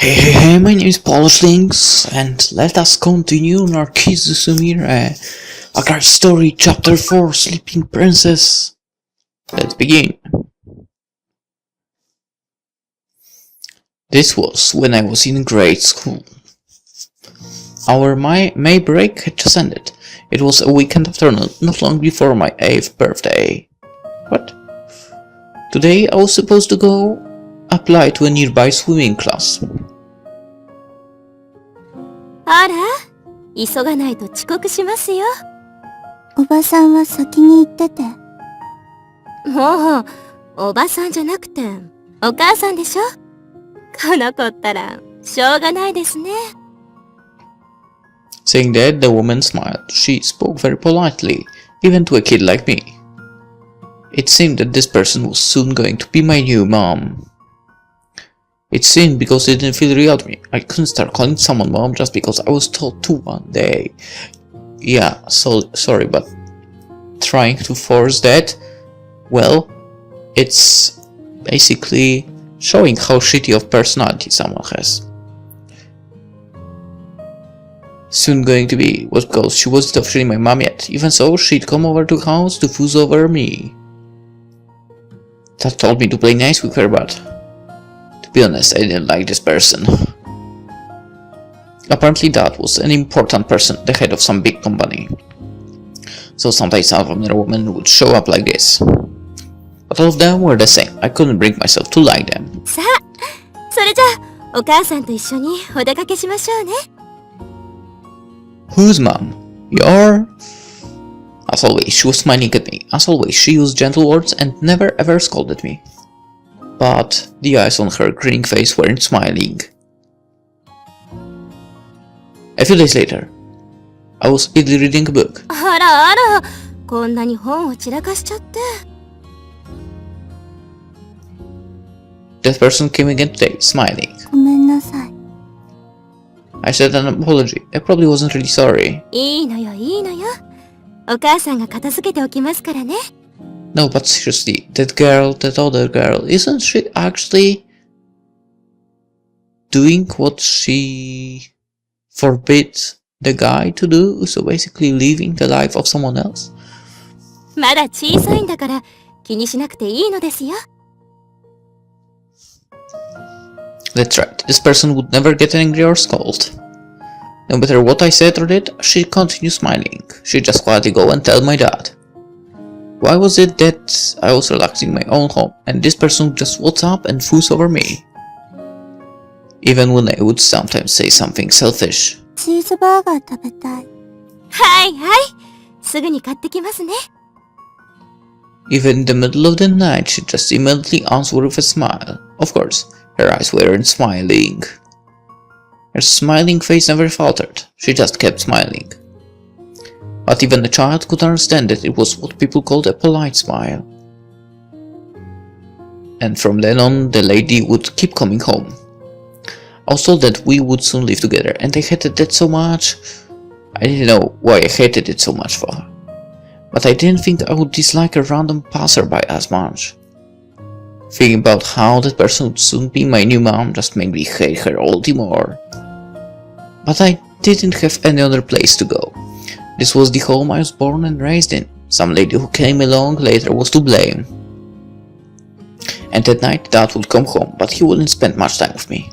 Hey, my name is PolishLynx, and let us continue Narcissu Sumire, Akari story, chapter 4, Sleeping Princess. Let's begin. This was when I was in grade school. Our May break had just ended. It was a weekend afternoon, not long before my 8th birthday. What? Today I was supposed to go apply to a nearby swimming class. あら、急がないと遅刻しますよ。おばさんは先に行ってて。もう、おばさんじゃなくて、お母さんでしょ。この子ったら、しょうがないですね。Saying that, the woman smiled. She spoke very politely, even to a kid like me. It seemed that this person was soon going to be my new mom. It seemed because it didn't feel real to me. I couldn't start calling someone mom just because I was told to one day. Yeah, sorry, but trying to force that, well, it's basically showing how shitty of personality someone has. Soon going to be, was because she wasn't officially my mom yet. Even so, she'd come over to the house to fooz over me. Dad told me to play nice with her, but to be honest, I didn't like this person. Apparently Dad was an important person, the head of some big company. So sometimes some other women would show up like this. But all of them were the same. I couldn't bring myself to like them. さあ、それじゃあ、お母さんと一緒にお出かけしましょうね。Whose mom? Your? As always, she was smiling at me. As always, she used gentle words and never ever scolded me. But the eyes on her grinning face weren't smiling. A few days later, I was idly reading a book. あらあら、こんなに本を散らかしちゃって。That person came again today, smiling. ごめんなさい。I said an apology. I probably wasn't really sorry. いいのよ、いいのよ。お母さんが片付けておきますからね。No, but seriously, that girl, that other girl, isn't she actually doing what she forbid the guy to do? So basically living the life of someone else? まだ小さいんだから気にしなくていいのですよ。That's right, this person would never get angry or scold. No matter what I said or did, she'd continue smiling. She'd just quietly go and tell my dad. Why was it that I was relaxing in my own home and this person would just waltz up and fooz over me? Even when I would sometimes say something selfish. チーズバーガー食べたい。はいはい。すぐに買ってきますね。Even in the middle of the night, she'd just immediately answer with a smile. Of course, her eyes weren't smiling. Her smiling face never faltered. She just kept smiling. But even a child could understand that it was what people called a polite smile. And from then on, the lady would keep coming home. I was told that we would soon live together, and I hated that so much. I didn't know why I hated it so much for her. But I didn't think I would dislike a random passerby as much. Thinking about how that person would soon be my new mom just made me hate her all the more. But I didn't have any other place to go. This was the home I was born and raised in. Some lady who came along later was to blame. And at night Dad would come home, but he wouldn't spend much time with me.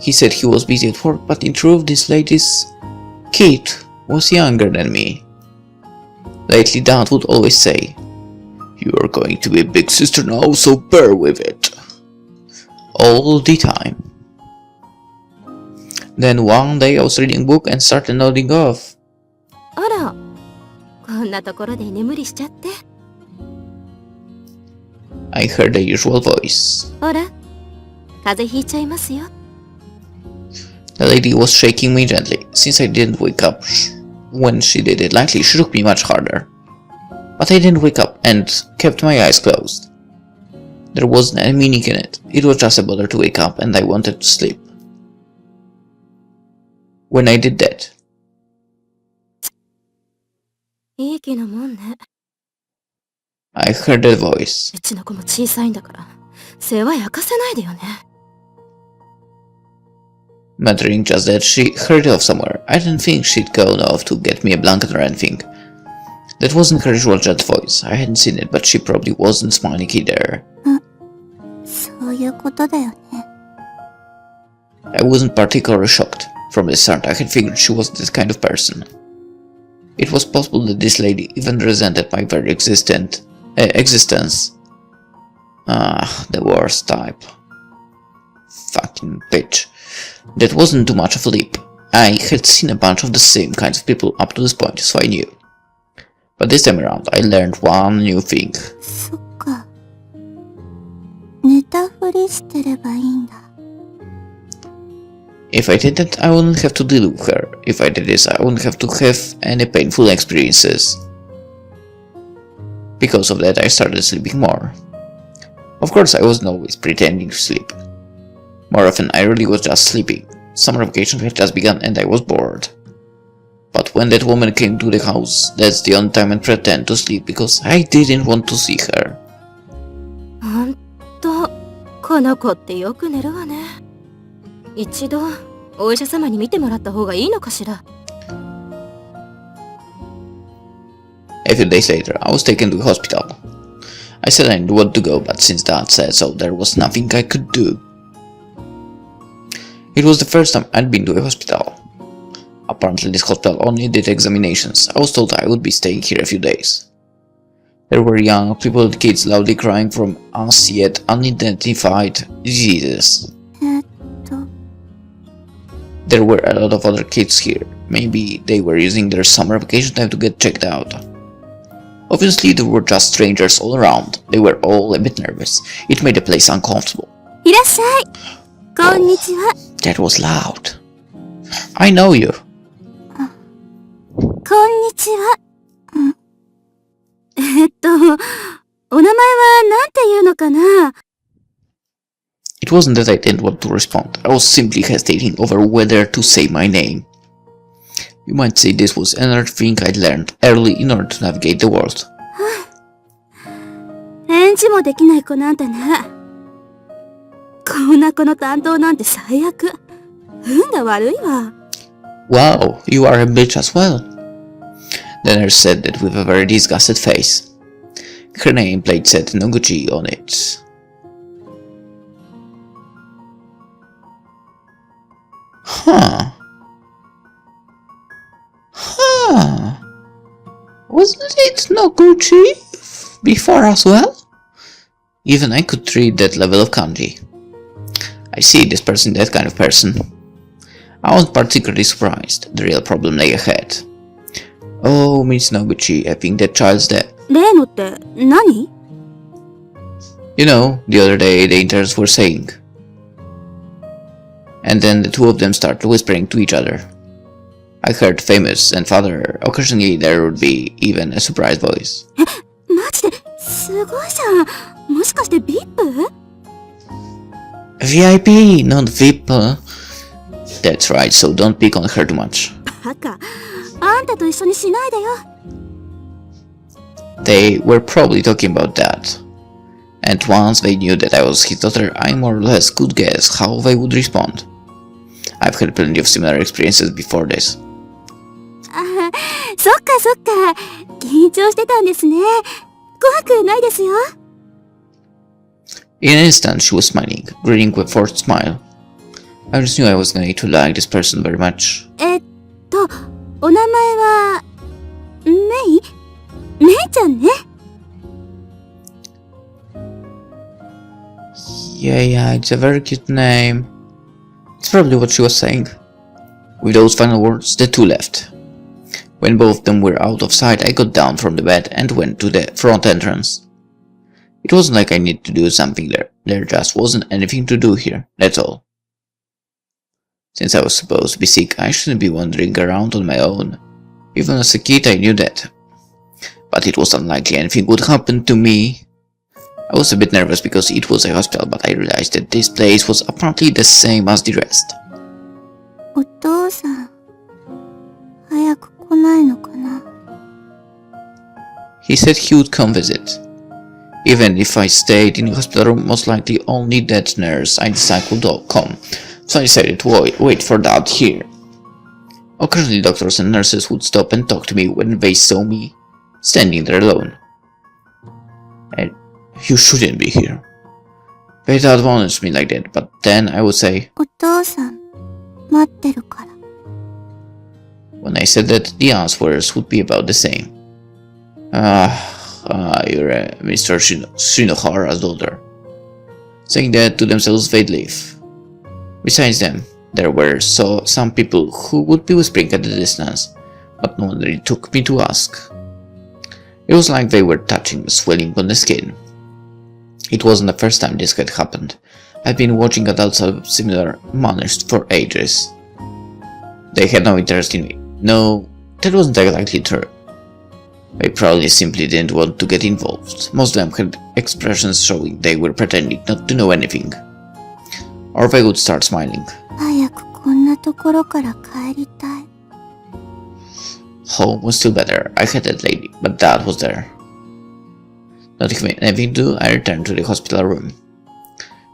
He said he was busy at work, but in truth this lady's kid was younger than me. Lately Dad would always say, "You are going to be a big sister now, so bear with it." All the time. Then one day I was reading a book and started nodding off. あら、こんなところで居眠りしちゃって。I heard the usual voice. ほら、風邪ひいちゃいますよ。The lady was shaking me gently. Since I didn't wake up when she did it lightly, she shook me much harder. But I didn't wake up and kept my eyes closed. There wasn't any meaning in it. It was just a bother to wake up and I wanted to sleep. When I did that, いい気なもんね。I heard a voice. うちの子も小さいんだから、世話焼かせないでよね。muttering just that she hurried off somewhere. I didn't think she'd gone off to get me a blanket or anything. That wasn't her usual jet voice. I hadn't seen it, but she probably wasn't smiling either. そういうことだよね。 I wasn't particularly shocked. From the start, I had figured she was this kind of person. It was possible that this lady even resented my very existence. The worst type. Fucking bitch. That wasn't too much of a leap. I had seen a bunch of the same kinds of people up to this point, so I knew. But this time around, I learned one new thing. そっか。寝たふりしてればいいんだ。 If I did that, I wouldn't have to deal with her. If I did this, I wouldn't have to have any painful experiences. Because of that, I started sleeping more. Of course, I wasn't always pretending to sleep. More often, I really was just sleeping. Summer vacation had just begun and I was bored. But when that woman came to the house, that's the only time I'd pretend to sleep because I didn't want to see her. ほんと、この子ってよく寝るわね。一度、お医者様に見てもらった方がいいのかしら。A few days later, I was taken to the hospital. I said I didn't want to go, but since Dad said so, there was nothing I could do. It was the first time I'd been to a hospital. Apparently this hospital only did examinations. I was told I would be staying here a few days. There were young people and kids loudly crying from as yet unidentified diseases. There were a lot of other kids here. Maybe they were using their summer vacation time to get checked out. Obviously there were just strangers all around. They were all a bit nervous. It made the place uncomfortable. いらっしゃい。こんにちは。That was loud. I know you. こんにちは。お名前はなんて言うのかな？ It wasn't that I didn't want to respond. I was simply hesitating over whether to say my name. You might say this was another thing I learned early in order to navigate the world. 返事もできない子なんてね。こんな子の担当なんて最悪。運が悪いわ。Wow, you are a bitch as well. The nurse said that with a very disgusted face. Her nameplate said Noguchi on it. Huh. Wasn't it Noguchi before as well? Even I could read that level of kanji. I see this person, that kind of person. I wasn't particularly surprised. The real problem lay ahead. Oh, Miss Noguchi, I think that child's dead. 例のって何？ You know, the other day the interns were saying. And then the two of them started whispering to each other. I heard famous and father. Occasionally there would be even a surprise voice. マジですごいじゃん。もしかして VIP？ VIP, not VIP. That's right, so don't pick on her too much. バカ。あんたと一緒にしないでよ。They were probably talking about that. And once they knew that I was his daughter, I more or less could guess how they would respond. I've had plenty of similar experiences before this. あ、そっかそっか。緊張してたんですね。怖くないですよ。In an instant, she was smiling, grinning with a forced smile. I just knew I was going to like this person very much. お名前は、メイちゃんね。Yeah, it's a very cute name. It's probably what she was saying. With those final words, the two left. When both of them were out of sight, I got down from the bed and went to the front entrance. It wasn't like I needed to do something there. There just wasn't anything to do here, that's all. Since I was supposed to be sick, I shouldn't be wandering around on my own. Even as a kid, I knew that. But it was unlikely anything would happen to me. I was a bit nervous because it was a hospital, but I realized that this place was apparently the same as the rest. お父さん、早く来ないのかな。He said he would come visit. Even if I stayed in the hospital room, most likely only that nurse I decided would all come. so I decided to wait for Dad here. Occasionally doctors and nurses would stop and talk to me when they saw me standing there alone. And you shouldn't be here. They'd admonish me like that, but then I would say, お父さん、待ってるから。 when I said that, the answers would be about the same. You're Mr. Shinohara's daughter. Saying that to themselves, they'd leave. Besides them, there were some people who would be whispering at the distance, but no one really took me to ask. It was like they were touching the swelling on the skin. It wasn't the first time this had happened. I've been watching adults of similar manners for ages. They had no interest in me. No, that wasn't exactly true. They probably simply didn't want to get involved. Most of them had expressions showing they were pretending not to know anything. Or they would start smiling. 早くこんなところから帰りたい。 Home was still better. I had that lady, but Dad was there. Not having anything to do, I returned to the hospital room.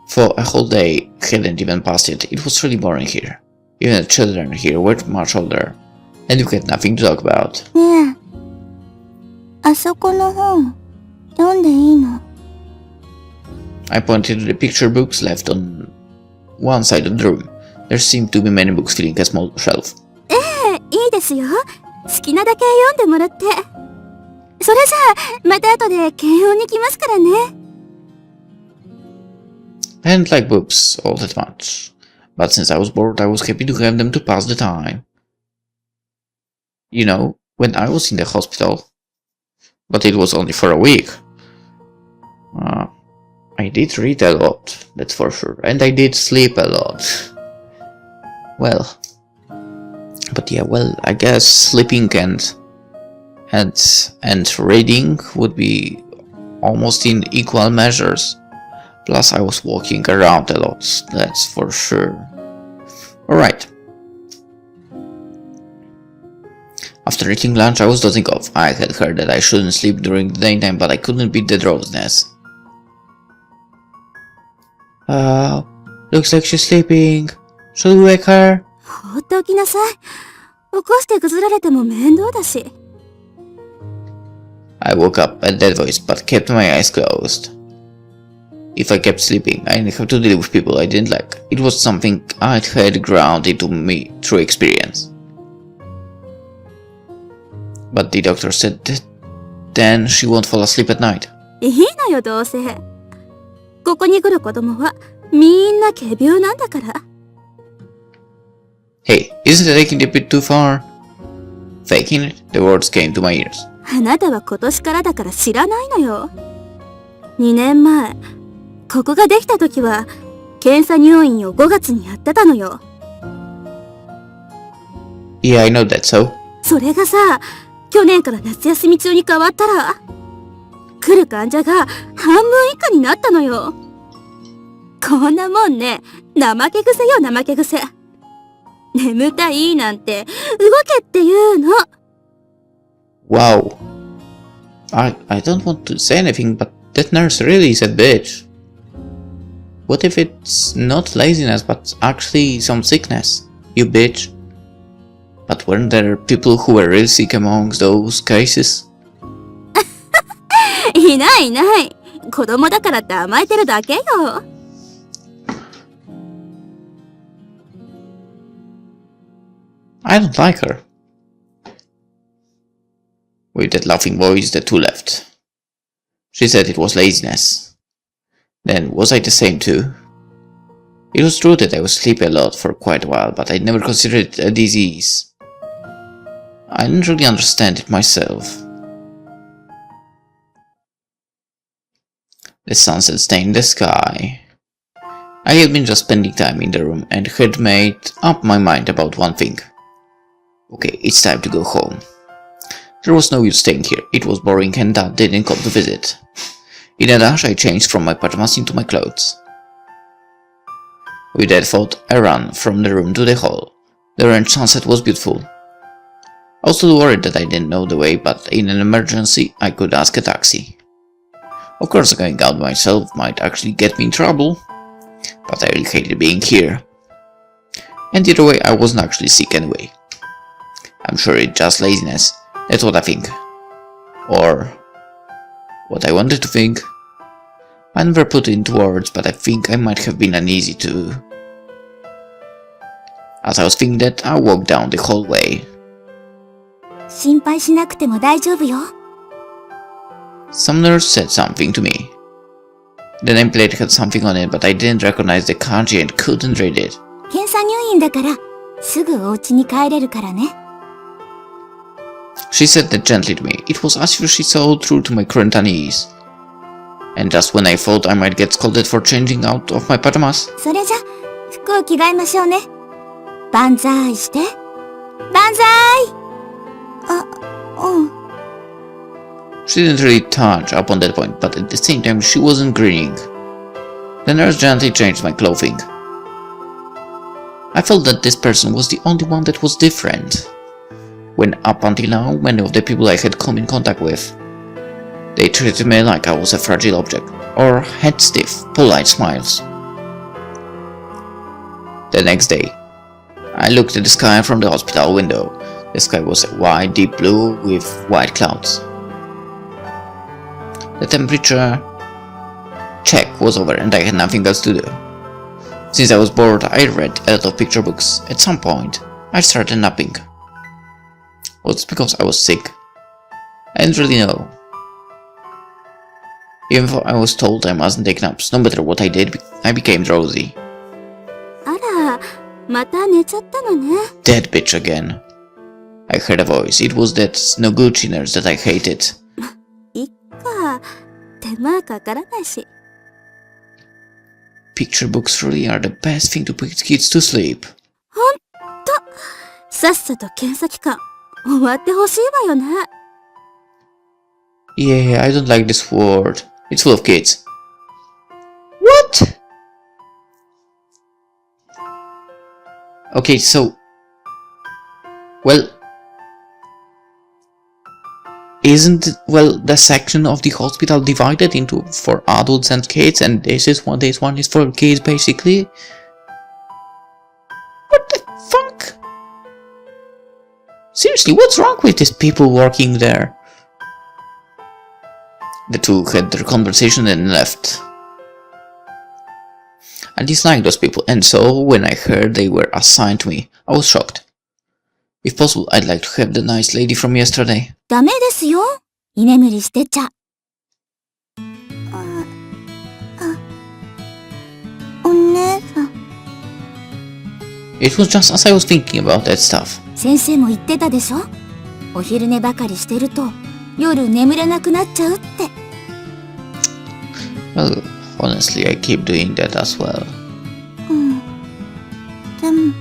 For a whole day hadn't even passed yet. It was really boring here. Even the children here were much older, and we had nothing to talk about. ねえ、あそこの本、読んでいいの？ I pointed to the picture books left on one side of the room. There seemed to be many books filling a small shelf. いいですよ。好きなだけ読んでもらって。それじゃあ、また後で検温に来ますからね。I didn't like books all that much, but since I was bored, I was happy to have them to pass the time. You know, when I was in the hospital, but it was only for a week. I did read a lot, that's for sure, and I did sleep a lot. Well, but yeah, well, I guess sleeping and reading would be almost in equal measures. Plus, I was walking around a lot, that's for sure. Alright. After eating lunch, I was dozing off. I had heard that I shouldn't sleep during the daytime, but I couldn't beat the drowsiness. Looks like she's sleeping. Should we wake her? 放っておきなさい。起こしてぐずられても面倒だし。I woke up at that voice, but kept my eyes closed. If I kept sleeping, I'd have to deal with people I didn't like. It was something I'd had ground into me through experience. But the doctor said that then she won't fall asleep at night. いいのよ、どうせ。ここに来る子供はみんな仮病なんだから。Hey, isn't it taking it a bit too far? Faking it? The words came to my ears. あなたは今年からだから知らないのよ。2年前、ここができた時は、検査入院を5月にやってたのよ。Yeah, I know that, so? それがさ、去年から夏休み中に変わったら、来る患者が半分以下になったのよ。こんなもんね、怠け癖よ、怠け癖。眠たいなんて、動けって言うの。Wow. I don't want to say anything, but that nurse really is a bitch. What if it's not laziness, but actually some sickness? You bitch. But weren't there people who were really sick amongst those cases? いないいない。子供だからって甘えてるだけよ。I don't like her. With that laughing voice, the two left. She said it was laziness. Then, was I the same too? It was true that I was sleepy a lot for quite a while, but I never considered it a disease. I didn't really understand it myself. The sunset stained the sky. I had been just spending time in the room and had made up my mind about one thing. Okay, it's time to go home. There was no use staying here. It was boring and Dad didn't come to visit. In a dash, I changed from my pajamas into my clothes. With that thought, I ran from the room to the hall. The orange sunset was beautiful. I was still worried that I didn't know the way, but in an emergency, I could ask a taxi. Of course, going out myself might actually get me in trouble, but I really hated being here. And either way, I wasn't actually sick anyway. I'm sure it's just laziness. That's what I think. Or what I wanted to think. I never put it into words, but I think I might have been uneasy too. As I was thinking that, I walked down the hallway. 心配しなくても大丈夫よ。 Some nurse said something to me. The nameplate had something on it, but I didn't recognize the kanji and couldn't read it. 検査入院だから、すぐお家に帰れるからね。 She said that gently to me. It was as if she saw through to my current unease. And just when I thought I might get scolded for changing out of my pajamas. それじゃ、服を着替えましょうね。万歳して。万歳！あ、うん。 She didn't really touch up on that point, but at the same time she wasn't grinning. The nurse gently changed my clothing. I felt that this person was the only one that was different. When up until now, many of the people I had come in contact with, they treated me like I was a fragile object, or had stiff, polite smiles. The next day, I looked at the sky from the hospital window. The sky was a wide, deep blue with white clouds. The temperature check was over and I had nothing else to do. Since I was bored, I read a lot of picture books. At some point, I started napping. Was it because I was sick? I didn't really know. Even though I was told I mustn't take naps, no matter what I did, I became drowsy. あら、また寝ちゃったのね。 That bitch again. I heard a voice. It was that Noguchi nurse that I hated. いっか、手間かからないし。 Picture books really are the best thing to put kids to sleep. ほんと、さっさと検査期間、終わってほしいわよね。Yeah, I don't like this word. It's full of kids. What? Okay, so... Well... Isn't, well, the section of the hospital divided into for adults and kids, and this one is for kids, basically? What the fuck? Seriously, what's wrong with these people working there? The two had their conversation and left. I disliked those people, and so when I heard they were assigned to me, I was shocked. If possible, I'd like to have the nice lady from yesterday. ダメですよ。居眠りしてちゃ。お姉さん。It was just as I was thinking about that stuff. 先生も言ってたでしょ。お昼寝ばかりしてると夜眠れなくなっちゃうって。Well, honestly, I keep doing that as well. でも、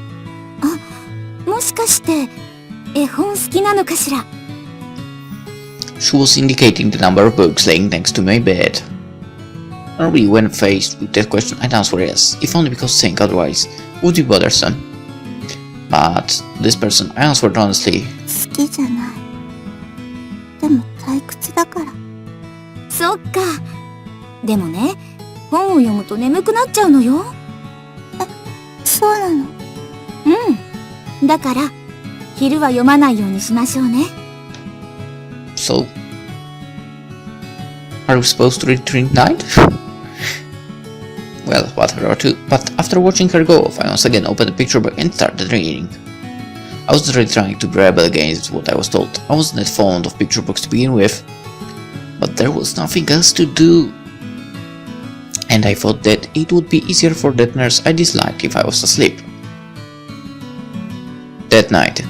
もしかして絵本好きなのかしら。She was indicating the number of books laying next to my bed. Normally, when faced with that question, I'd answer yes, if only because saying otherwise would be bothersome. But this person, I answered honestly. 好きじゃない。でも退屈だから。そっか。でもね、本を読むと眠くなっちゃうのよ。そうなの。うん。だから、昼は読まないようにしましょうね。So, are we supposed to read during night? Well, whatever too. But after watching her go off, I once again opened the picture book and started reading. I wasn't really trying to rebel against what I was told. I wasn't that fond of picture books to begin with. But there was nothing else to do. And I thought that it would be easier for that nurse I disliked if I was asleep. That night,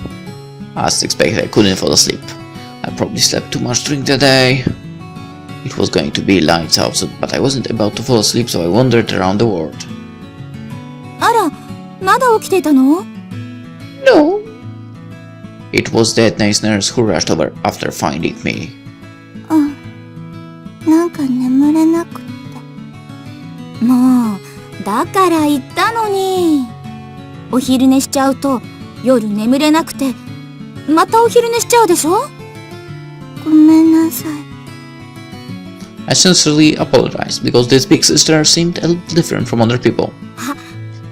as expected, I couldn't fall asleep. I probably slept too much during the day. It was going to be lights out, but I wasn't about to fall asleep, so I wandered around the ward. あら、まだ起きてたの？ No. It was that nice nurse who rushed over after finding me. なんか眠れなくって。もう、だから言ったのに。お昼寝しちゃうと夜眠れなくて、またお昼寝しちゃうでしょ？ごめんなさい。I sincerely apologized because this big sister seemed a little different from other people.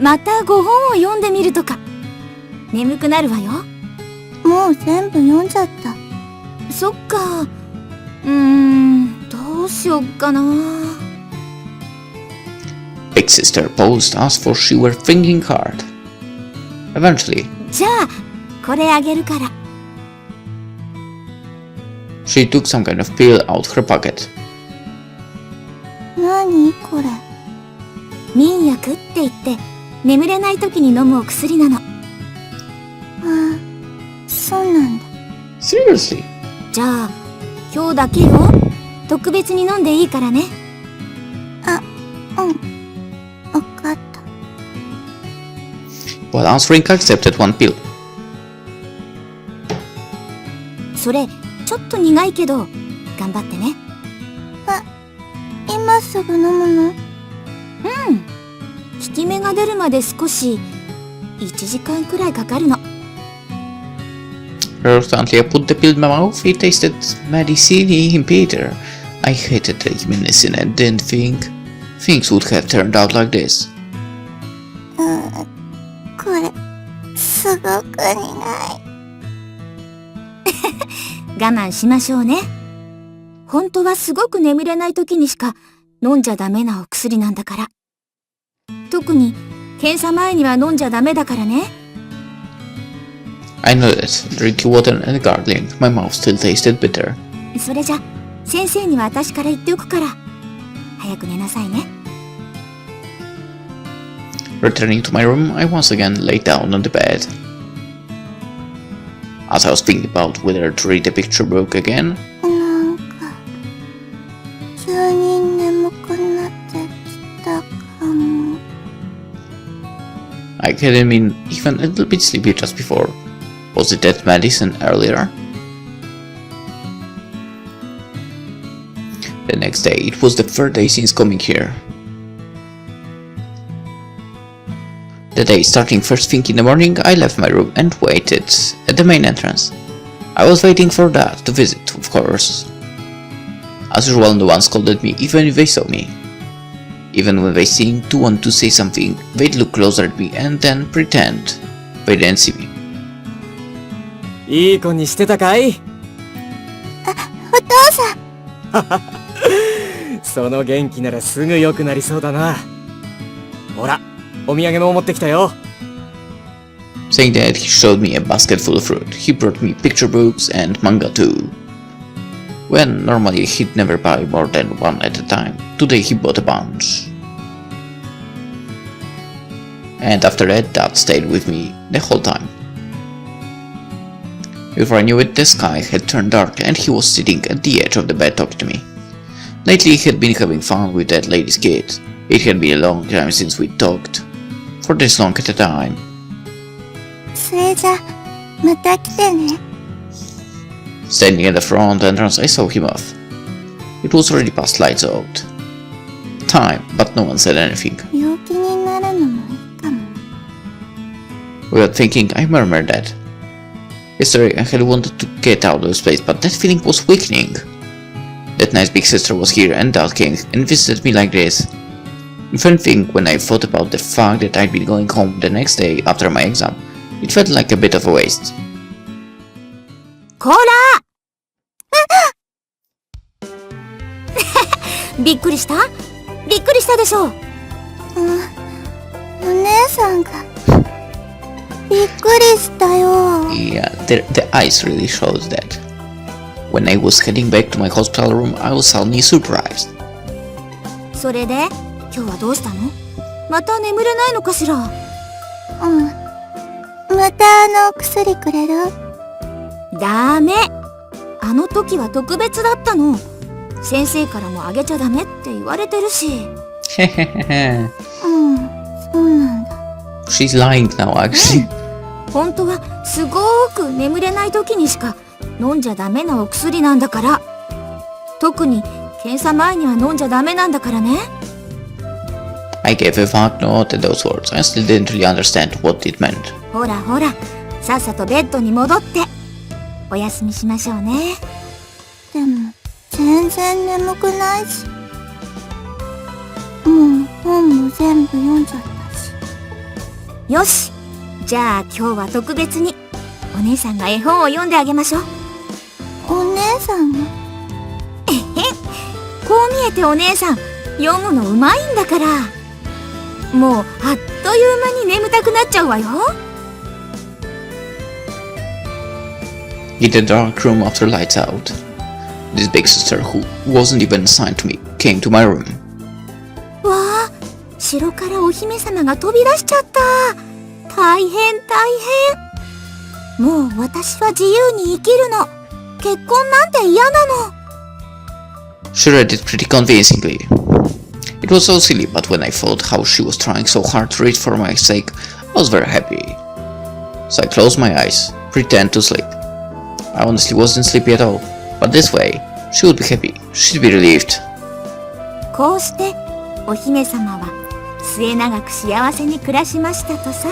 またご本を読んでみるとか。眠くなるわよ。もう全部読んじゃった。そっか。どうしよっかな。Big sister paused, asked for she were thinking hard. Eventually, じゃあ、これあげるから。she took some kind of pill out her pocket. 何これ。眠薬って言って、眠れない時に飲むお薬なの。ああ、そうなんだ。Seriously? じゃあ、今日だけよ。特別に飲んでいいからね。うん。わかった。While answering, I accepted one pill. それ、ちょっと苦いけど、頑張ってね。今すぐ飲むの？効き目が出るまで少し、1時間くらいかかるの。Reluctantly, I put the pill in my mouth. It tasted medicine bitter. I hated taking medicine and didn't think things would have turned out like this. これ、すごく苦い。我慢しましょうね。本当はすごく眠れない時にしか飲んじゃダメなお薬なんだから。特に検査前には飲んじゃダメだからね。I nodded, drinking water and gargling. My mouth still tasted bitter. それじゃ、先生には私から言っておくから。早く寝なさいね。Returning to my room, I once again lay down on the bed. As I was thinking about whether to read the picture book again, なんか、急に眠くなってきたかも。I hadn't been even a little bit sleepy just before. Was it that medicine earlier? The next day, it was the third day since coming here. The day starting first thing in the morning, I left my room and waited at the main entrance. I was waiting for Dad to visit, of course. As usual, no one scolded me even if they saw me. Even when they seemed to want to say something, they'd look closer at me and then pretend they didn't see me. いい子にしてたかい？お父さん。その元気ならすぐ良くなりそうだな。ほら、お土産も持ってきたよ。Saying that, he showed me a basket full of fruit. He brought me picture books and manga too. When normally he'd never buy more than one at a time, today he bought a bunch. And after that, Dad stayed with me the whole time. Before I knew it, the sky had turned dark and he was sitting at the edge of the bed talking to me. Lately he had been having fun with that lady's kid. It had been a long time since we talked. For this long at a time. それじゃ、また来てね。Standing at the front entrance, I saw him off. It was already past lights out. Time, but no one said anything. 病気になるのもいいかも。Without thinking, I murmured that. Yesterday I had wanted to get out of this place, but that feeling was weakening. That nice big sister was here and Dad came and visited me like this. If anything, when I thought about the fact that I'd be going home the next day after my exam, it felt like a bit of a waste. こらびっくりした？びっくりしたでしょ。お姉さんがびっくりしたよ。Yeah, the eyes really shows that. When I was heading back to my hospital room, I was suddenly surprised. それで、今日はどうしたの？また眠れないのかしら？またお薬くれる？ダメ。あの時は特別だったの。先生からもあげちゃダメって言われてるし。そうなんだ。She's lying now, actually. 本当はすごーく眠れない時にしか飲んじゃダメなお薬なんだから。特に検査前には飲んじゃダメなんだからね。I gave a vague nod at those words. I still didn't really understand what it meant. ほらほら、さっさとベッドに戻ってお休みしましょうね。でも全然眠くないし、もう本も全部読んじゃったし。よし、じゃあ今日は特別にお姉さんが絵本を読んであげましょう。お姉さん？えへん、こう見えてお姉さん読むのうまいんだから、もうあっという間に眠たくなっちゃうわよ。In the dark room after lights out, this big sister who wasn't even assigned to me came to my room. わあ、城からお姫様が飛び出しちゃった。大変大変。もう私は自由に生きるの。結婚なんて嫌なの。She read it pretty convincingly. It was so silly, but when I thought how she was trying so hard to read for my sake, I was very happy. So I closed my eyes, pretend to sleep. I honestly wasn't sleepy at all, but this way, she would be happy, she'd be relieved. こうしてお姫様は末永く幸せに暮らしましたとさ。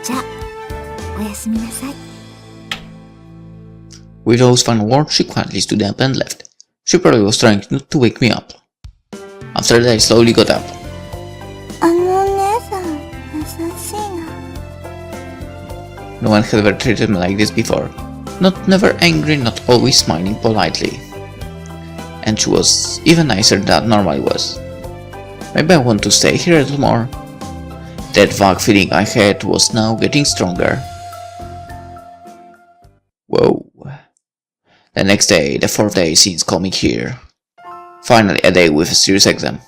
じゃあおやすみなさい。With those final words, she quietly stood up and left. She probably was trying not to wake me up. After that, I slowly got up. あのお姉さん優しいな。No one had ever treated me like this before. Not never angry, not always smiling politely. And she was even nicer than normally was. Maybe I want to stay here a little more. That vague feeling I had was now getting stronger. Whoa. The next day, the 4th day since coming here. Finally, a day with a serious exam.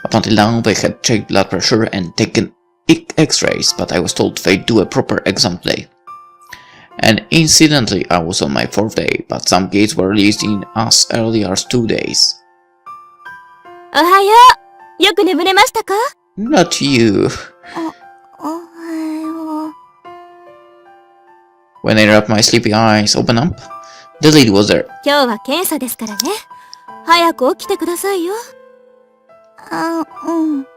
Up until now, they had checked blood pressure and taken x-rays, but I was told they'd do a proper exam today. And incidentally, I was on my 4th day, but some gates were released in as early as 2 days. おはよう。よく眠れましたか？ Not you. おはよう。 When I wrapped my sleepy eyes open up, the lady was there. 今日は検査ですからね。早く起きてくださいよ。あ、うん。じ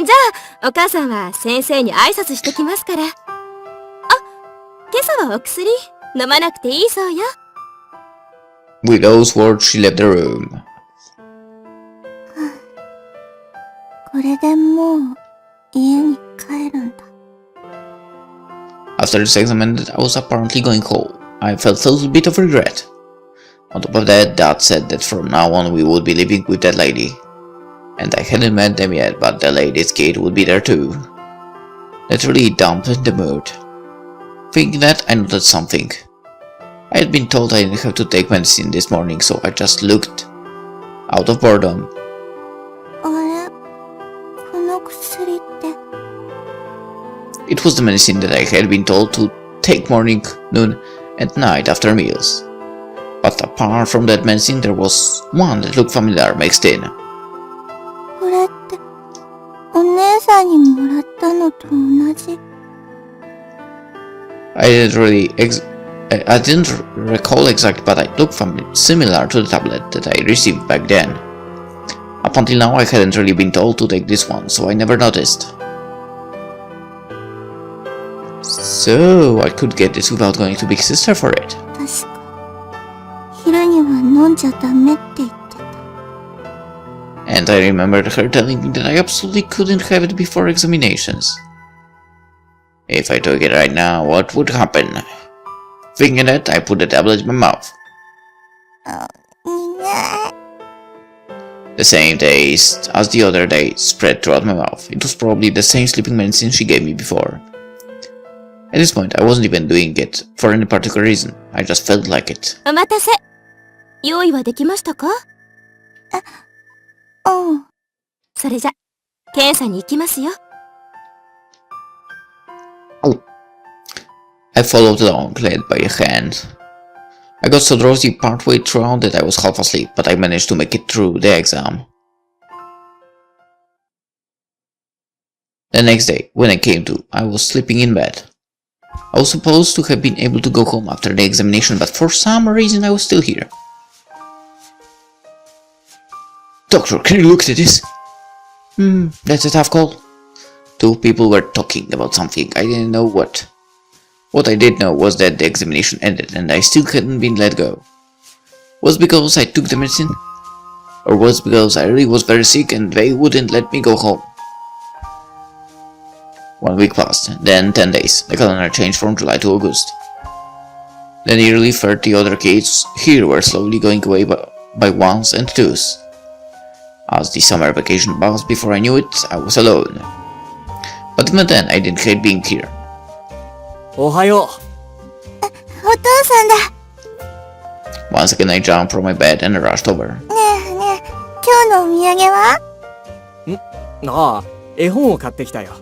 ゃあ、お母さんは先生に挨拶してきますから。あ、今朝はお薬飲まなくていいそうよ。With those words, she left the room. これでもう家に帰るんだ。After this exam ended, I was apparently going home. I felt a little bit of regret. On top of that, Dad said that from now on we would be living with that lady. And I hadn't met them yet, but the lady's kid would be there too. That really dampened the mood. Thinking that, I noticed something. I had been told I didn't have to take medicine this morning, so I just looked. Out of boredom. あれ、この薬って。 It was the medicine that I had been told to take morning, noon, and night after meals. But apart from that medicine, there was one that looked familiar mixed in. これってお姉さんにもらったのと同じ。 I didn't recall exactly, but it looked similar to the tablet that I received back then. Up until now, I hadn't really been told to take this one, so I never noticed. So, I could get this without going to Big Sister for it. 確か昼には飲んじゃダメって言ってた。 And I remembered her telling me that I absolutely couldn't have it before examinations. If I took it right now, what would happen? Thinking that, I put the tablet in my mouth. The same taste as the other day spread throughout my mouth. It was probably the same sleeping medicine she gave me before. At this point, I wasn't even doing it for any particular reason. I just felt like it. お待たせ。用意はできましたか？うん。それじゃ、検査に行きますよ。I followed along, led by a hand. I got so drowsy partway through that I was half asleep, but I managed to make it through the exam. The next day, when I came to, I was sleeping in bed. I was supposed to have been able to go home after the examination, but for some reason I was still here. Doctor, can you look at this? That's a tough call. Two people were talking about something, I didn't know what. What I did know was that the examination ended and I still hadn't been let go. Was it because I took the medicine? Or was it because I really was very sick and they wouldn't let me go home? 1 week passed, then 10 days. The calendar changed from July to August. The nearly 30 other kids here were slowly going away by ones and twos. As the summer vacation passed, before I knew it, I was alone. But even then, I didn't hate being here. おはよお父さんだ。 Once again, I jumped from my bed and rushed over. ねえねえ、今日のお土産は？う。ああ、絵本を買ってきたよ。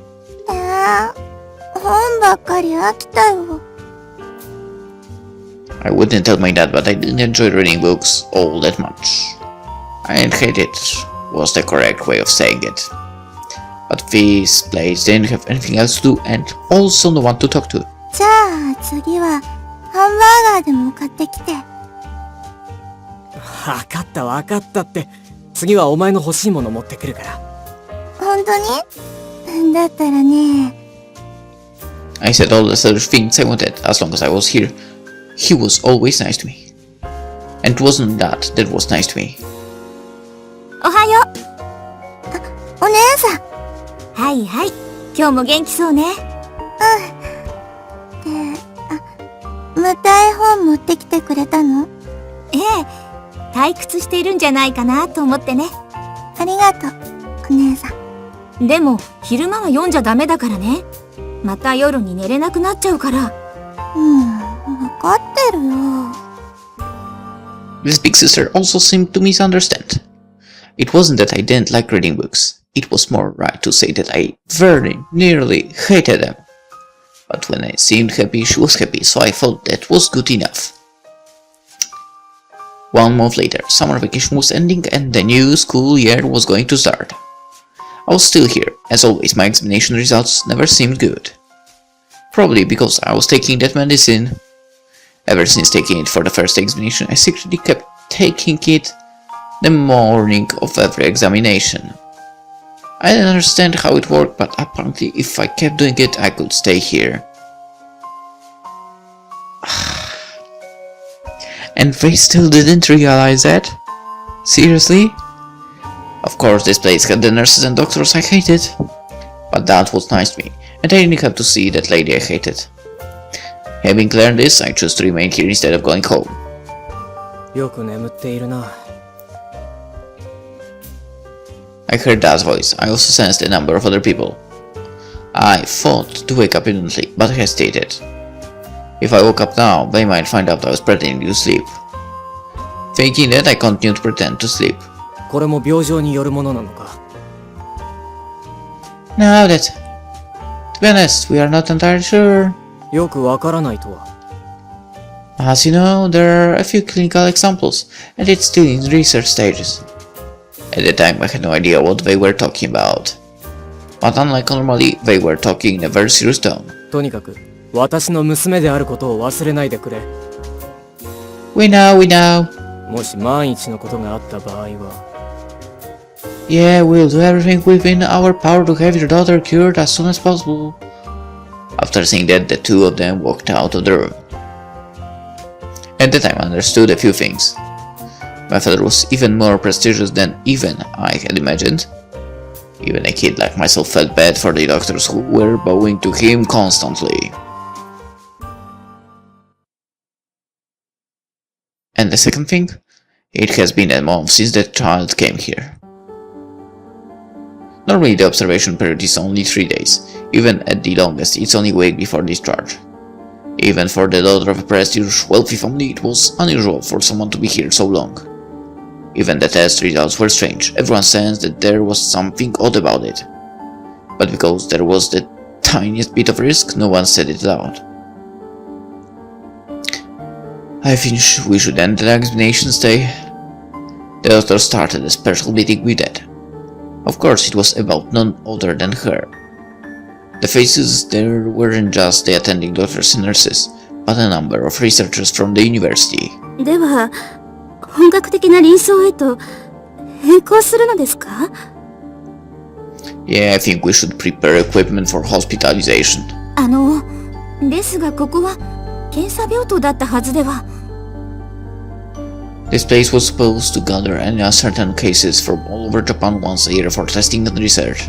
本ばっかり飽きたよ。I wouldn't tell my dad, but I didn't enjoy reading books all that much. I didn't hate it, was the correct way of saying it. But this place didn't have anything else to do and also no one to talk to. じゃあ次はハンバーガーでも買ってきて。わかったわかったって。次はお前の欲しいもの持ってくるから。本当に？だったらね。I said all the other things I wanted as long as I was here. He was always nice to me. And it wasn't that was nice to me. おはよう。お姉さん。はいはい。今日も元気そうね。また絵本持ってきてくれたの？ええ。退屈しているんじゃないかなと思ってね。ありがとう、お姉さん。でも昼間は読んじゃダメだからね。また夜に寝れなくなっちゃうから。わかってるよ。This big sister also seemed to misunderstand. It wasn't that I didn't like reading books. It was more right to say that I very nearly hated them. But when I seemed happy, she was happy, so I thought that was good enough. 1 month later, summer vacation was ending and the new school year was going to start. I was still here. As always, my examination results never seemed good. Probably because I was taking that medicine. Ever since taking it for the first examination, I secretly kept taking it the morning of every examination. I didn't understand how it worked, but apparently if I kept doing it, I could stay here. And they still didn't realize that? Seriously? Of course, this place had the nurses and doctors I hated. But that was nice to me, and I didn't have to see that lady I hated. Having learned this, I chose to remain here instead of going home. よく眠っているな。I heard Dad's voice. I also sensed a number of other people. I thought to wake up immediately, but hesitated. If I woke up now, they might find out I was pretending to sleep. Thinking that, I continued to pretend to sleep. これも病状によるものなのか。Now that, to be honest, we are not entirely sure. よくわからないとは。As you know, there are a few clinical examples, and it's still in research stages. At the time, I had no idea what they were talking about. But unlike normally, they were talking in a very serious tone. とにかく、私の娘であることを忘れないでくれ。We know. もし万一のことがあった場合は。Yeah, we'll do everything within our power to have your daughter cured as soon as possible. After saying that, the two of them walked out of the room. At the time, I understood a few things. My father was even more prestigious than even I had imagined. Even a kid like myself felt bad for the doctors who were bowing to him constantly. And the second thing? It has been a month since the child came here. Normally the observation period is only 3 days. Even at the longest, it's only a week before discharge. Even for the daughter of a prestigious, wealthy family, it was unusual for someone to be here so long. Even the test results were strange. Everyone sensed that there was something odd about it. But because there was the tiniest bit of risk, no one said it aloud. I think we should end the examination stay. The doctor started a special meeting with Dad. Of course, it was about none other than her. The faces there weren't just the attending doctors and nurses, but a number of researchers from the university. では、本格的な臨床へと変更するのですか？ Yeah, I think we should prepare equipment for hospitalization. ですがここは検査病棟だったはずでは。This place was supposed to gather any uncertain cases from all over Japan once a year for testing and research.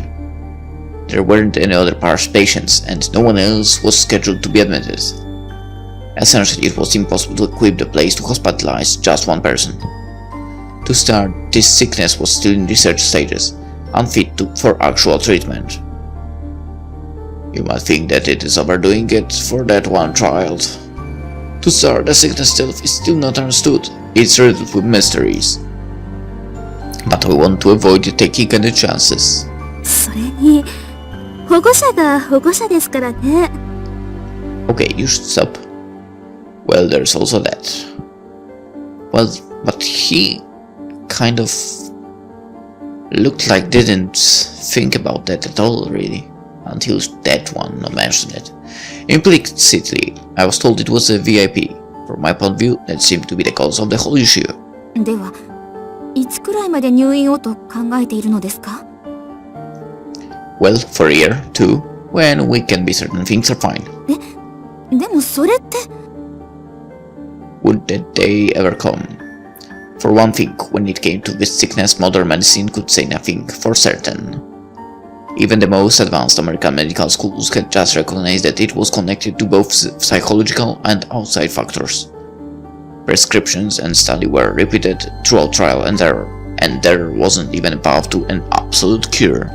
There weren't any other patients, and no one else was scheduled to be admitted. Essentially, it was impossible to equip the place to hospitalize just one person. To start, this sickness was still in research stages, unfit for actual treatment. You might think that it is overdoing it for that one child. To start, the sickness itself is still not understood. It's riddled with mysteries. But I want to avoid taking any chances. それに、保護者が保護者ですからね。Okay, you should stop. Well, there's also that. Well, but he kind of looked like didn't think about that at all, really, until that one mentioned it. Implicitly, I was told it was a VIP. From my point of view, that seemed to be the cause of the whole issue. では、いつくらいまで入院をと考えているのですか？ Well, for a year, too, when we can be certain things are fine. でもそれって。Would that day ever come? For one thing, when it came to this sickness, modern medicine could say nothing for certain. Even the most advanced American medical schools had just recognized that it was connected to both psychological and outside factors. Prescriptions and study were repeated throughout trial and error, and there wasn't even a path to an absolute cure.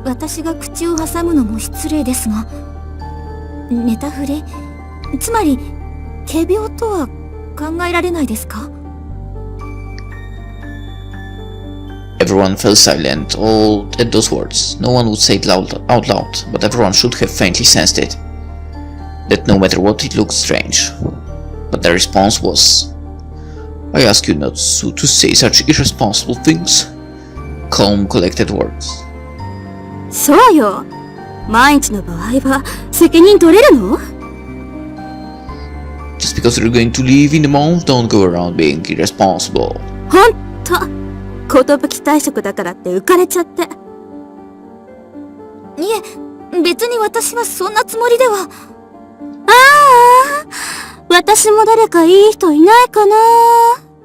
私が口を挟むのも失礼ですが、ネタフレ、つまり仮病とは考えられないですか？ Everyone fell silent all at those words. No one would say it out loud, but everyone should have faintly sensed it. That no matter what, it looked strange. But the response was, I ask you not to say such irresponsible things. Calm, collected words. そうよ。万一の場合は責任取れるの？ Just because you're going to leave in a month, don't go around being irresponsible. ほんと、寿退職だからって浮かれちゃって。いえ、別に私はそんなつもりでは。私も誰かいい人いないかな？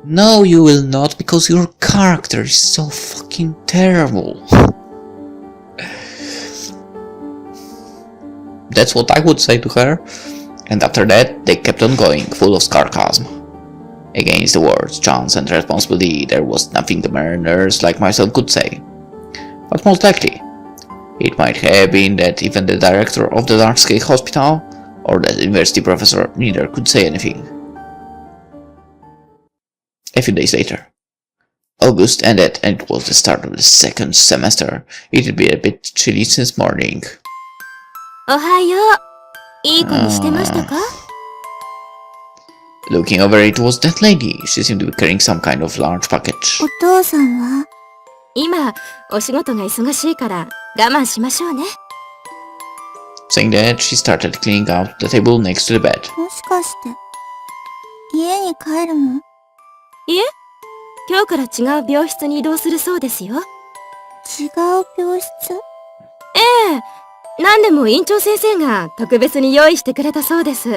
No, you will not, because your character is so fucking terrible. That's what I would say to her. And after that, they kept on going, full of sarcasm. Against the words, chance and responsibility, there was nothing the mariners like myself could say. But most likely, it might have been that even the director of the large-scale hospital, or the university professor, neither could say anything. A few days later, August ended and it was the start of the second semester. It had been a bit chilly since morning. おはよう。いい子にしてましたか？ Looking over it was that lady. She seemed to be carrying some kind of large package. お父さんは？今、お仕事が忙しいから我慢しましょうね。Saying that, she started cleaning out the table next to the bed. もしかして家に帰るの？いえ、今日から違う病室に移動するそうですよ。違う病室？ええ、何でも院長先生が特別に用意してくれたそうです。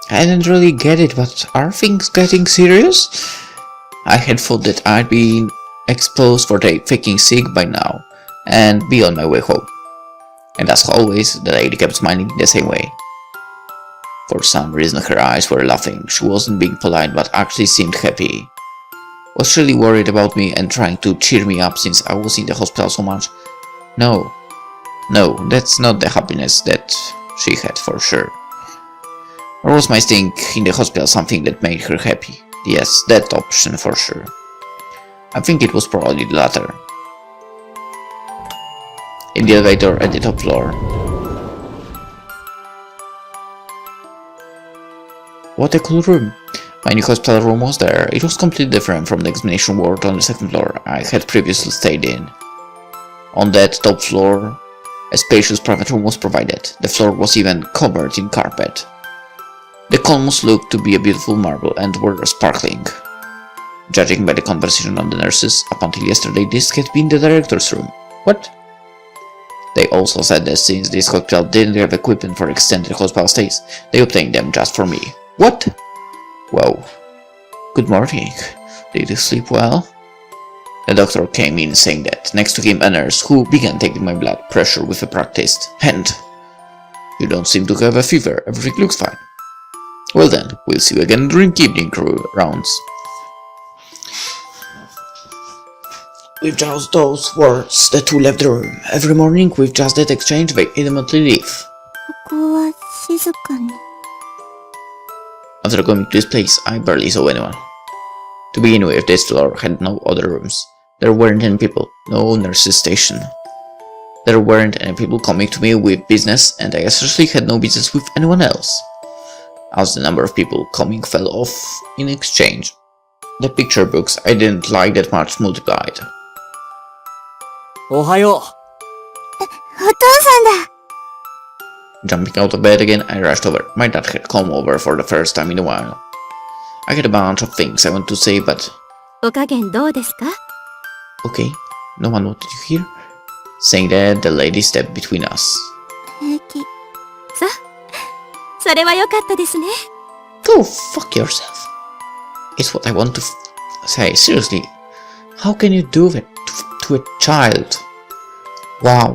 I didn't really get it, but are things getting serious? I had thought that I'd been exposed for faking sick by now, and be on my way home. And as always, the lady kept smiling the same way. For some reason her eyes were laughing. She wasn't being polite, but actually seemed happy. Was she really worried about me and trying to cheer me up since I was in the hospital so much? No, that's not the happiness that she had for sure. Or was my staying in the hospital something that made her happy? Yes, that option for sure. I think it was probably the latter. In the elevator at the top floor. What a cool room. My new hospital room was there. It was completely different from the examination ward on the second floor I had previously stayed in. On that top floor, a spacious private room was provided. The floor was even covered in carpet. The columns looked to be a beautiful marble and were sparkling. Judging by the conversation of the nurses, up until yesterday this had been the director's room. What? They also said that since this hospital didn't have equipment for extended hospital stays, they obtained them just for me. What? Whoa. Good morning. Did you sleep well? The doctor came in saying that. sat next to him a nurse who began taking my blood pressure with a practiced hand. You don't seem to have a fever, everything looks fine. Well then, we'll see you again during evening rounds. With just those words, the two left the room. Every morning, with just that exchange, they immediately leave. ここは静かに。 After going to this place, I barely saw anyone. To begin with, this floor had no other rooms. There weren't any people, no nurse's station. There weren't any people coming to me with business, and I especially had no business with anyone else. As the number of people coming fell off in exchange, the picture books I didn't like that much multiplied. おはよお父さんだ。 Jumping out of bed again, I rushed over. My dad had come over for the first time in a while. I had a bunch of things I want to say, but... お加減どうですか？ Okay, no one wanted you here? Saying that, the lady stepped between us. 平気。さ、それは良かったですね。 Go fuck yourself. It's what I want to say. Seriously, how can you do that to a child? Wow.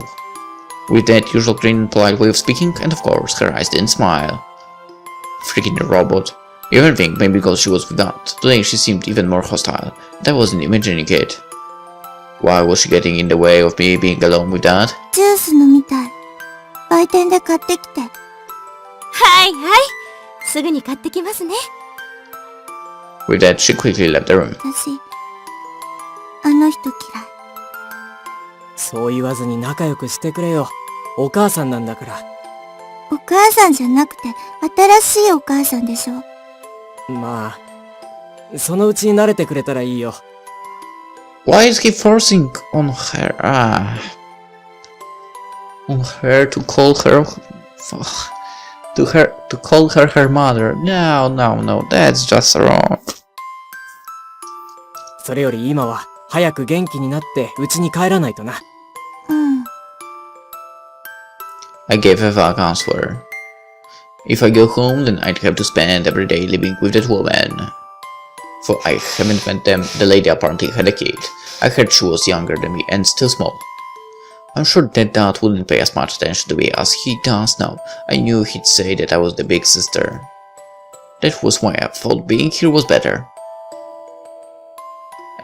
With that usual grin and polite way of speaking, and of course her eyes didn't smile. Freaking robot. Even think maybe because she was without. Today she seemed even more hostile. And I wasn't imagining it. Why was she getting in the way of me being alone with that? ジュース飲みたい。売店で買ってきて。はいはい。すぐに買ってきますね。With that, she quickly left the room. 私、あの人嫌い。そう言わずに仲良くしてくれよ。お母さんなんだから。お母さんじゃなくて、新しいお母さんでしょ。まあ、そのうちに慣れてくれたらいいよ。Why is he forcing on her? On her to call her... To call her her mother. No, that's just wrong. それより今は、早く元気になって家に帰らないとな。うん。I gave a vague answer. If I go home, then I'd have to spend every day living with that woman. For I haven't met them, the lady apparently had a kid. I heard she was younger than me and still small. I'm sure that Dad wouldn't pay as much attention to me as he does now. I knew he'd say that I was the big sister. That was why I thought being here was better.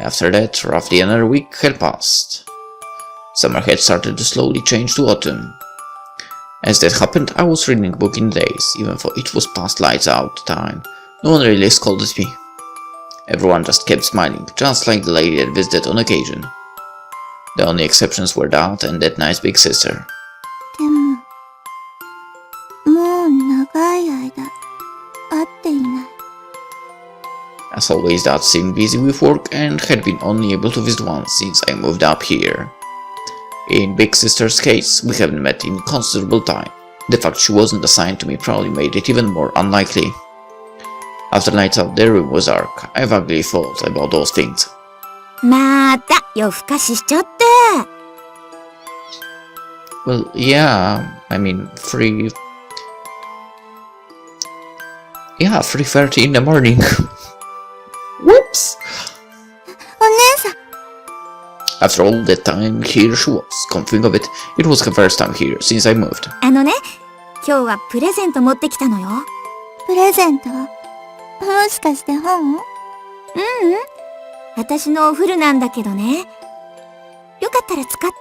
After that, roughly another week had passed. Summer had started to slowly change to autumn. As that happened, I was reading a book in days, even though it was past lights out time. No one really scolded me. Everyone just kept smiling, just like the lady that visited on occasion. The only exceptions were Dad and that nice big sister. でも、もう長い間、会っていない。As always, Dad seemed busy with work and had been only able to visit once since I moved up here. In Big Sister's case, we haven't met in considerable time. The fact she wasn't assigned to me probably made it even more unlikely. After nights out, the room was dark. I vaguely thought about those things. また夜更かししちゃって。Well, yeah, I mean, 3:30 in the morning. Whoops! お姉さん、 After all that time, here she was. Come think of it, it was her first time here since I moved. ね、今日はプレゼント持ってきたのよ。プレゼント？もしかして本？私のお古なんだけどね。よかったら使って。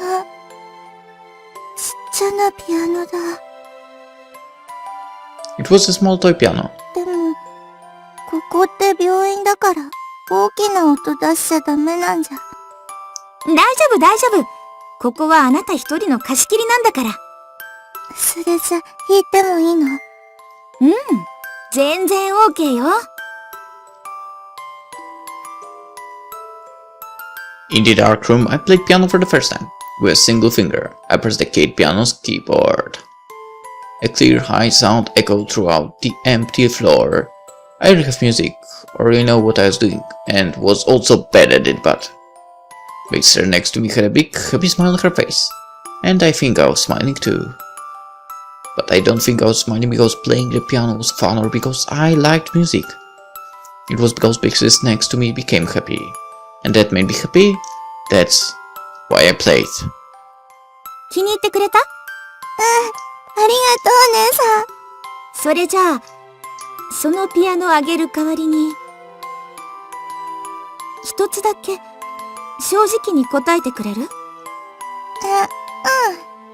あ、ちっちゃなピアノだ。It was a small toy piano. でも、ここって病院だから、大きな音出しちゃダメなんじゃ。大丈夫大丈夫。ここはあなた一人の貸し切りなんだから。それじゃ、弾いてもいいの？全然 OK よ。In the dark room, I played piano for the first time. With a single finger, I pressed the keyed piano's keyboard. A clear high sound echoed throughout the empty floor. I didn't have music, or really know what I was doing, and was also bad at it, but... Big sister next to me had a big, happy smile on her face. And I think I was smiling too. But I don't think I was smiling because playing the piano was fun or because I liked music. It was because Pixis next to me became happy. And that made me happy? That's why I played. 気に入ってくれた？ありがとう、姉さん。それじゃあ、そのピアノあげる代わりに、一つだけ正直に答えてくれる？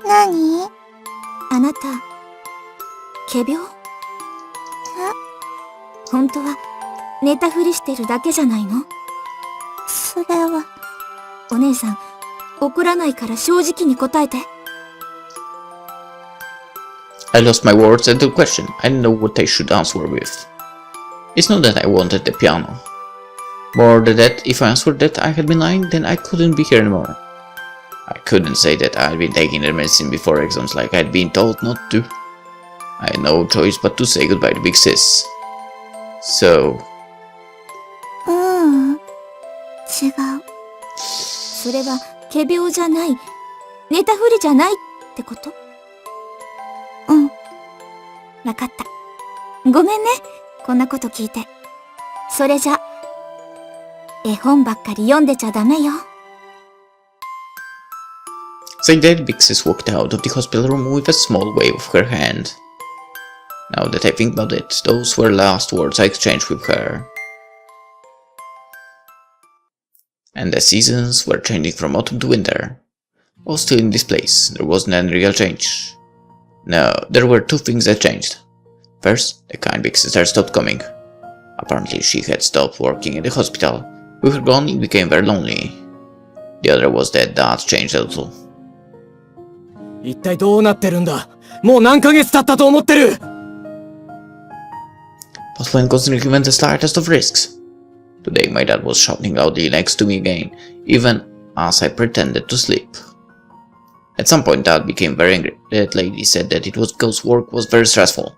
何？あなた、仮病？本当は寝たふりしてるだけじゃないの？それは。お姉さん、怒らないから正直に答えて。I lost my words at the question. I didn't know what I should answer with. It's not that I wanted the piano. More than that, if I answered that I had been lying, then I couldn't be here anymore. I couldn't say that I had been taking the medicine before exams like I had been told not to. I had no choice but to say goodbye to Big Sis. So... 違う。それは仮病じゃない、寝たふりじゃないってこと？わかった。ごめんね、こんなこと聞いて。それじゃ、絵本ばっかり読んでちゃダメよ。Saying that, Big Sis walked out of the hospital room with a small wave of her hand. Now that I think about it, those were last words I exchanged with her. And the seasons were changing from autumn to winter. I was still in this place, there wasn't any real change. No, there were two things that changed. First, the kind Big Sister stopped coming. Apparently she had stopped working in the hospital. With her gone, it became very lonely. The other was that Dad changed a little. 一体どうなってるんだ？もう何ヶ月経ったと思ってる？ But when considering even the slightest of risks. Today my dad was shouting loudly next to me again, even as I pretended to sleep. At some point Dad became very angry. That lady said that it was because work was very stressful.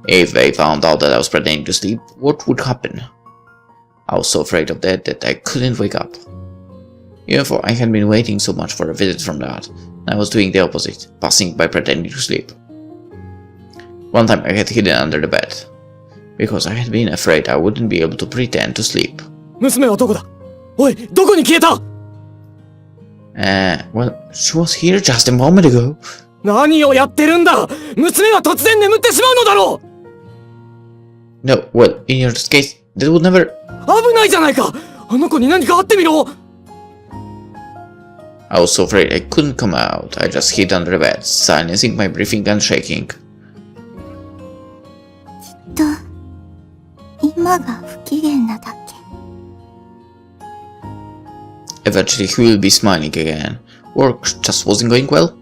If they found out that I was pretending to sleep, what would happen? I was so afraid of that I couldn't wake up. Even though I had been waiting so much for a visit from Dad, I was doing the opposite, passing by pretending to sleep. One time I had hidden under the bed, because I had been afraid I wouldn't be able to pretend to sleep. 娘はどこだ？おい、どこに消えた？ Well, she was here just a moment ago. 何をやってるんだ？娘は突然眠ってしまうのだろう！ No, well, in your case, that would never... 危ないじゃないか！あの子に何かあってみろ！ I was so afraid I couldn't come out. I just hid under the bed, silencing my breathing and shaking. 今が不機嫌なだけ。 Eventually he will be smiling again. Work just wasn't going well.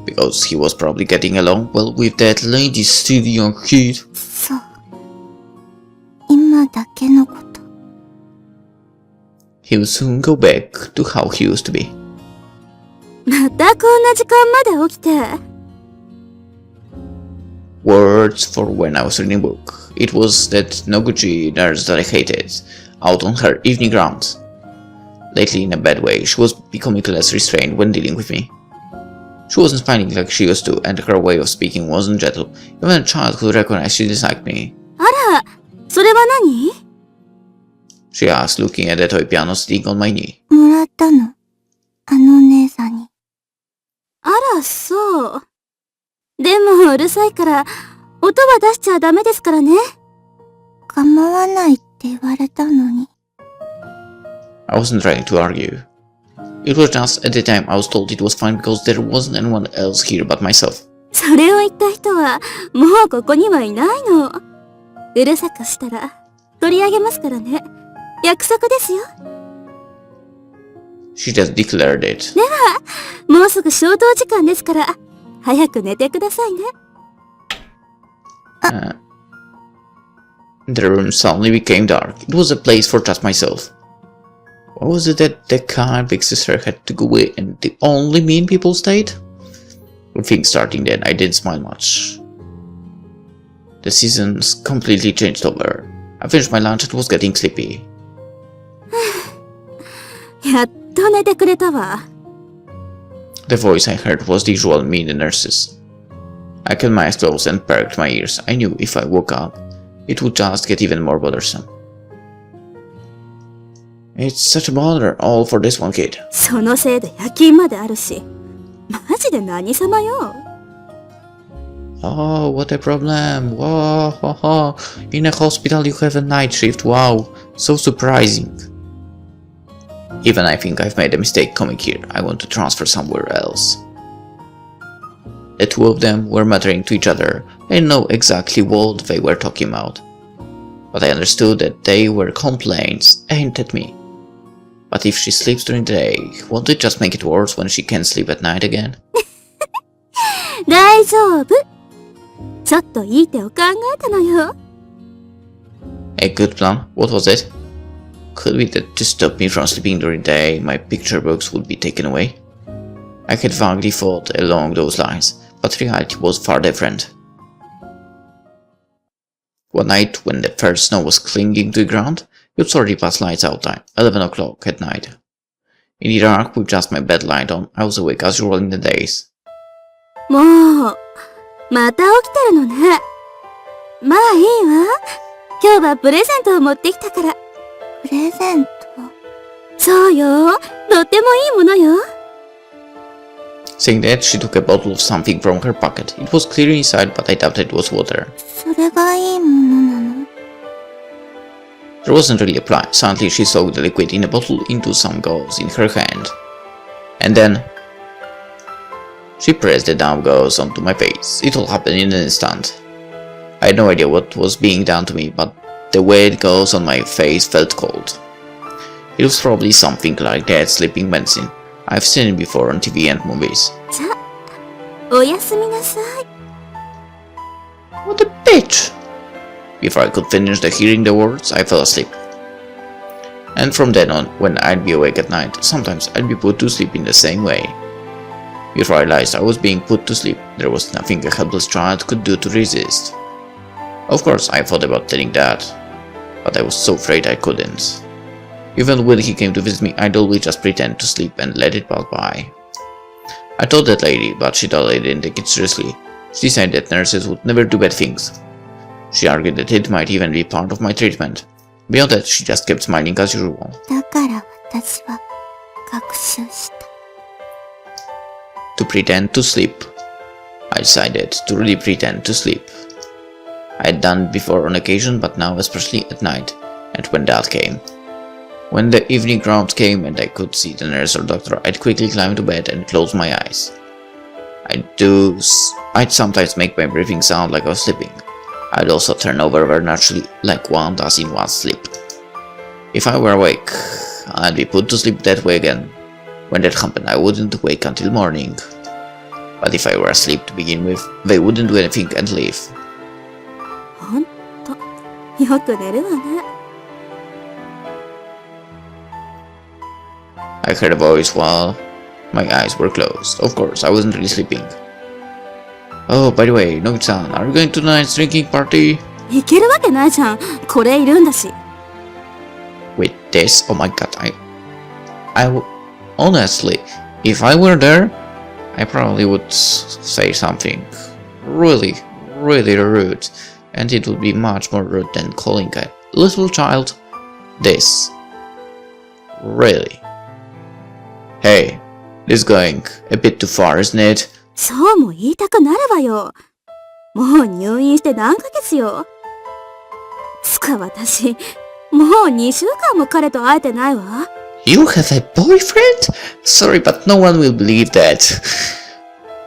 Because he was probably getting along well with that lady still young kid. そう。今だけのこと。He will soon go back to how he used to be. またこんな時間まで起きて。Words for when I was reading a book. It was that Noguchi nurse that I hated, out on her evening rounds. Lately, in a bad way, she was becoming less restrained when dealing with me. She wasn't smiling like she used to, and her way of speaking wasn't gentle. Even a child could recognize she disliked me. あら、それは何？ She asked, looking at the toy piano sitting on my knee. もらったの。あの姉さんに。あら、そう。でもうるさいから、音は出しちゃダメですからね。構わないって言われたのに。I wasn't trying to argue. It was just at the time I was told it was fine because there wasn't anyone else here but myself. それを言った人は、もうここにはいないの。うるさくしたら、取り上げますからね。約束ですよ。She just declared it. では、もうすぐ消灯時間ですから、早く寝てくださいね。The room suddenly became dark. It was a place for just myself. Why was it that the kind big sister had to go away and the only mean people stayed? With things starting then, I didn't smile much. The seasons completely changed over. I finished my lunch and was getting sleepy. やっと寝てくれたわ。The voice I heard was the usual me, the nurses. I kept my eyes closed and perked my ears. I knew if I woke up, it would just get even more bothersome. It's such a bother, all for this one kid. そのせいで夜勤まであるし。マジで何様よ。Oh, what a problem. Wow, in a hospital you have a night shift. Wow, so surprising. Even I think I've made a mistake coming here. I want to transfer somewhere else. The two of them were muttering to each other. I didn't know exactly what they were talking about. But I understood that they were complaints aimed at me. But if she sleeps during the day, won't it just make it worse when she can't sleep at night again? 大丈夫。ちょっといい手を考えたのよ。A good plan? What was it? Could be that to stop me from sleeping during the day, my picture books would be taken away? I had vaguely thought along those lines, but reality was far different. One night, when the first snow was clinging to the ground, it was already past lights out time, 11 o'clock at night. In the dark, with just my bed light on, I was awake as usual in the days. もう、また起きてるのね。まあいいわ。今日はプレゼントを持ってきたから。プレゼント？そうよ。とってもいいものよ。Saying that, she took a bottle of something from her pocket. It was clear inside, but I doubted it was water. それがいいものなの？ There wasn't really a plan. Suddenly she soaked the liquid in a bottle into some gauze in her hand. And then she pressed the damn gauze onto my face. It all happened in an instant. I had no idea what was being done to me, but the wet gauze on my face felt cold. It was probably something like that sleeping medicine. I've seen it before on TV and movies. じゃあ、おやすみなさい。 What a bitch! Before I could finish hearing the words, I fell asleep. And from then on, when I'd be awake at night, sometimes I'd be put to sleep in the same way. Before I realized I was being put to sleep, there was nothing a helpless child could do to resist. Of course, I thought about telling Dad, but I was so afraid I couldn't. Even when he came to visit me, I'd always just pretend to sleep and let it pass by. I told that lady, but she thought I didn't take it seriously. She decided that nurses would never do bad things. She argued that it might even be part of my treatment. Beyond that, she just kept smiling as usual. だから私は学習した。To pretend to sleep. I decided to really pretend to sleep. I had done it before on occasion, but now especially at night, and when Dad came. When the evening round came and I could see the nurse or doctor, I'd quickly climb to bed and close my eyes. I'd sometimes make my breathing sound like I was sleeping. I'd also turn over very naturally, like one does in one's sleep. If I were awake, I'd be put to sleep that way again. When that happened, I wouldn't wake until morning. But if I were asleep to begin with, they wouldn't do anything and leave. ほんと、よく寝るわね。I heard a voice while my eyes were closed. Of course, I wasn't really sleeping. Oh, by the way, Nogi-san, are you going to tonight's drinking party? いけるわけないじゃん。これいるんだし。With this? Oh my god, honestly, if I were there, I probably would say something really, really rude. And it would be much more rude than calling a little child this. Really. Hey, this is going a bit too far, isn't it? そうも言いたくなるわよ。もう入院して何ヶ月よ。つか私、もう2週間も彼と会えてないわ。You have a boyfriend? Sorry, but no one will believe that.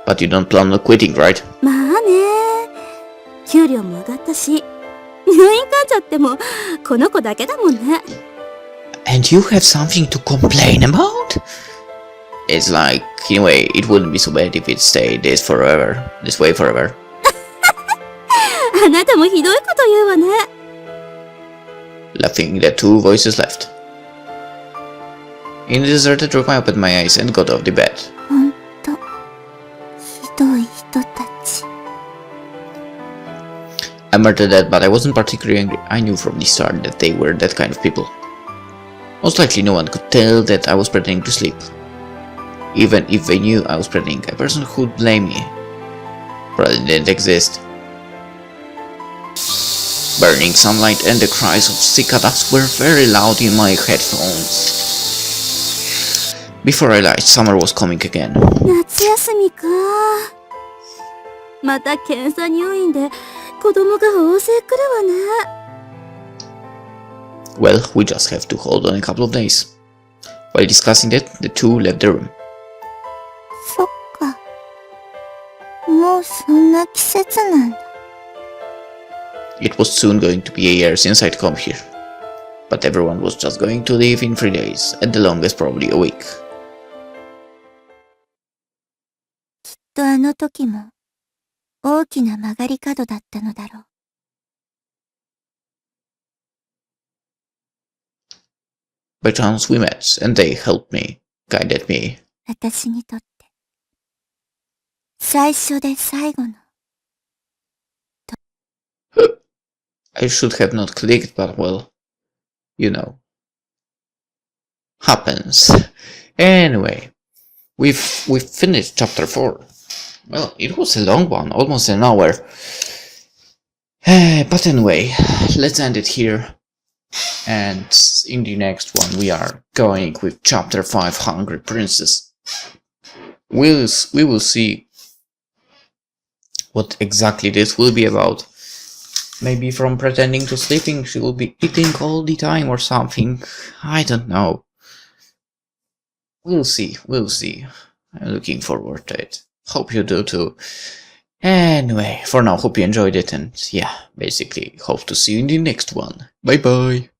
But you don't plan on quitting, right? まあね。給料も上がったし、入院患者ってもこの子だけだもんね。And you have something to complain about? It's like, in a way, it wouldn't be so bad if it stayed this way forever. あなたもひどいこと言うわね。Laughing, the two voices left. In the deserted room, I opened my eyes and got off the bed. ほんと、ひどい人たち。I murdered that, but I wasn't particularly angry. I knew from the start that they were that kind of people. Most likely no one could tell that I was pretending to sleep. Even if they knew I was pretending, a person who would blame me probably didn't exist. burning sunlight and the cries of cicadas were very loud in my headphones. Before I realized summer was coming again. 夏休みか。また検査入院で子供が大勢来るわね。Well, we just have to hold on a couple of days. While discussing that, the two left the room. そっか。もうそんな季節なんだ。It was soon going to be a year since I'd come here. But everyone was just going to leave in 3 days, at the longest probably a week. きっとあの時も大きな曲がり角だったのだろう。By chance we met, and they helped me, guided me. 私にとって最初で最後の。I should have not clicked, but well, you know. Happens. Anyway, we've finished chapter 4. Well, it was a long one, almost an hour. But anyway, let's end it here. And in the next one we are going with chapter 5, Hungry Princess. We will see what exactly this will be about. Maybe from pretending to sleeping she will be eating all the time or something. I don't know. We'll see. I'm looking forward to it. Hope you do too. Anyway, for now, hope you enjoyed it, and yeah, basically hope to see you in the next one. Bye bye.